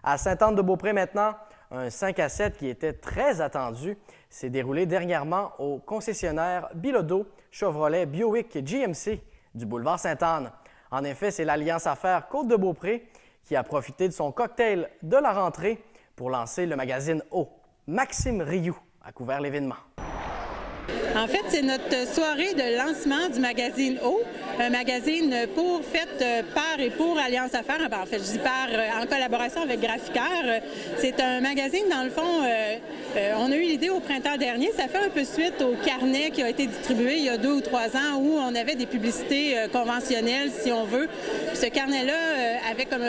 À Sainte-Anne-de-Beaupré maintenant, un 5 à 7 qui était très attendu s'est déroulé dernièrement au concessionnaire Bilodeau Chevrolet Buick GMC du boulevard Sainte-Anne. En effet, c'est l'Alliance Affaires Côte-de-Beaupré qui a profité de son cocktail de la rentrée pour lancer le magazine O. Maxime Rioux a couvert l'événement. En fait, c'est notre soirée de lancement du magazine O, un magazine fait par et pour Alliance Affaires. En fait, je dis par en collaboration avec Graphicaire. C'est un magazine, dans le fond, on a eu l'idée au printemps dernier. Ça fait un peu suite au carnet qui a été distribué il y a 2 ou 3 ans où on avait des publicités conventionnelles, si on veut. Puis ce carnet-là avait comme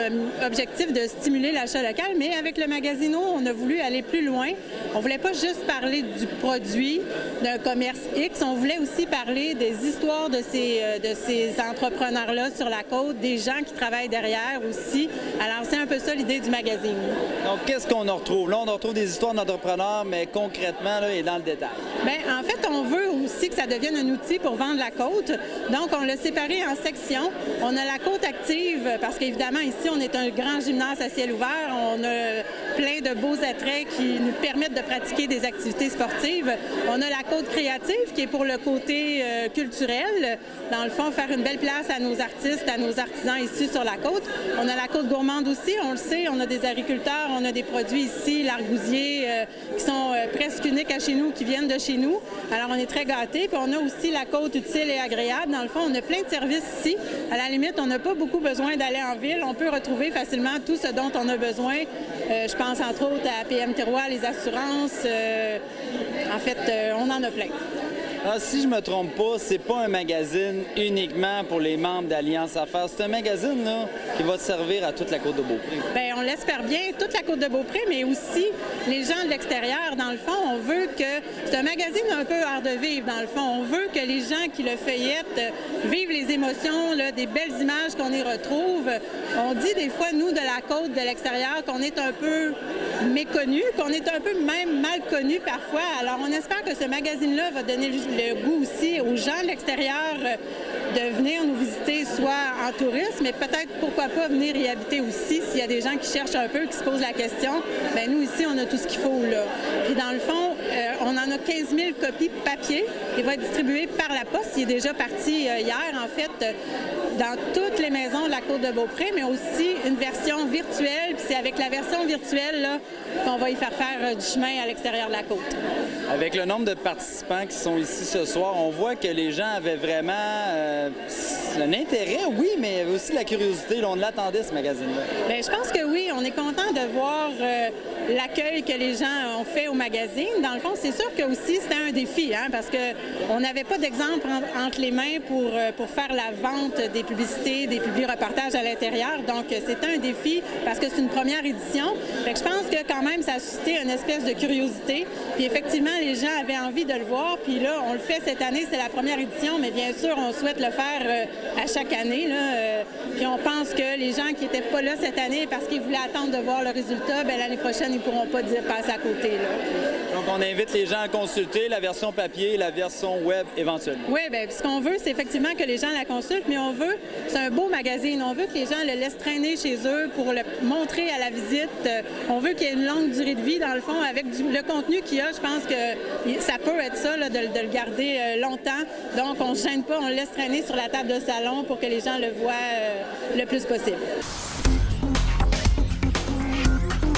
objectif de stimuler l'achat local, mais avec le magazine O, on a voulu aller plus loin. On ne voulait pas juste parler du produit, d'un commerce X, on voulait aussi parler des histoires de ces entrepreneurs-là sur la côte, des gens qui travaillent derrière aussi. Alors, c'est un peu ça l'idée du magazine. Donc, qu'est-ce qu'on en retrouve? Là, on en retrouve des histoires d'entrepreneurs, mais concrètement, là, et dans le détail. Bien, en fait, on veut aussi que ça devienne un outil pour vendre la côte. Donc, on l'a séparé en sections. On a la côte active, parce qu'évidemment, ici, on est un grand gymnase à ciel ouvert. On a plein de beaux attraits qui nous permettent de pratiquer des activités sportives. On a la côte créative, qui est pour le côté culturel. Dans le fond, faire une belle place à nos artistes, à nos artisans ici sur la côte. On a la côte gourmande aussi, on le sait, on a des agriculteurs, on a des produits ici, l'argousier, qui sont presque uniques à chez nous, qui viennent de chez nous. Alors, on est très gâtés. Puis on a aussi la côte utile et agréable. Dans le fond, on a plein de services ici. À la limite, on n'a pas beaucoup besoin d'aller en ville. On peut retrouver facilement tout ce dont on a besoin. Je pense entre autres à PM Terroir, les assurances. En fait, on en a plein. Alors, si je me trompe pas, c'est pas un magazine uniquement pour les membres d'Alliance Affaires. C'est un magazine là, qui va servir à toute la Côte-de-Beaupré. Bien, on l'espère bien, toute la Côte-de-Beaupré, mais aussi les gens de l'extérieur. Dans le fond, on veut que... C'est un magazine un peu art de vivre, dans le fond. On veut que les gens qui le feuillettent vivent les émotions, là, des belles images qu'on y retrouve. On dit des fois, nous, de la côte, de l'extérieur, qu'on est un peu méconnu, qu'on est un peu même mal connu parfois. Alors, on espère que ce magazine-là va donner le goût aussi aux gens de l'extérieur de venir nous visiter, soit en tourisme, mais peut-être, pourquoi pas, venir y habiter aussi. S'il y a des gens qui cherchent un peu, qui se posent la question, bien nous, ici, on a tout ce qu'il faut, là. Puis dans le fond, on en a 15 000 copies papier. Il va être distribué par la poste. Il est déjà parti hier, en fait, dans toutes les maisons de la Côte-de-Beaupré, mais aussi une version virtuelle. Puis c'est avec la version virtuelle là, qu'on va y faire du chemin à l'extérieur de la côte. Avec le nombre de participants qui sont ici ce soir, on voit que les gens avaient vraiment un intérêt, oui, mais aussi la curiosité. Là, on l'attendait, ce magazine-là. Bien, je pense que oui. On est content de voir l'accueil que les gens ont fait au magazine. Dans le fond, c'est sûr que aussi c'était un défi, hein, parce qu'on n'avait pas d'exemple entre les mains pour faire la vente des publicités, des publi-reportages à l'intérieur. Donc, c'était un défi parce que c'est une première édition. Fait que je pense que quand même, ça a suscité une espèce de curiosité. Puis effectivement, les gens avaient envie de le voir. Puis là, on le fait cette année, c'est la première édition, mais bien sûr, on souhaite le faire à chaque année. Là. Puis on pense que les gens qui n'étaient pas là cette année parce qu'ils voulaient attendre de voir le résultat, bien l'année prochaine, ils ne pourront pas passer à côté. Là. Donc, on invite les gens à consulter la version papier et la version web éventuellement. Oui, bien, ce qu'on veut, c'est effectivement que les gens la consultent, mais on veut, c'est un beau magazine, on veut que les gens le laissent traîner chez eux pour le montrer à la visite. On veut qu'il y ait une longue durée de vie, dans le fond, avec le contenu qu'il y a. Je pense que ça peut être ça, là, de le garder longtemps. Donc, on ne se gêne pas, on le laisse traîner sur la table de salon pour que les gens le voient le plus possible.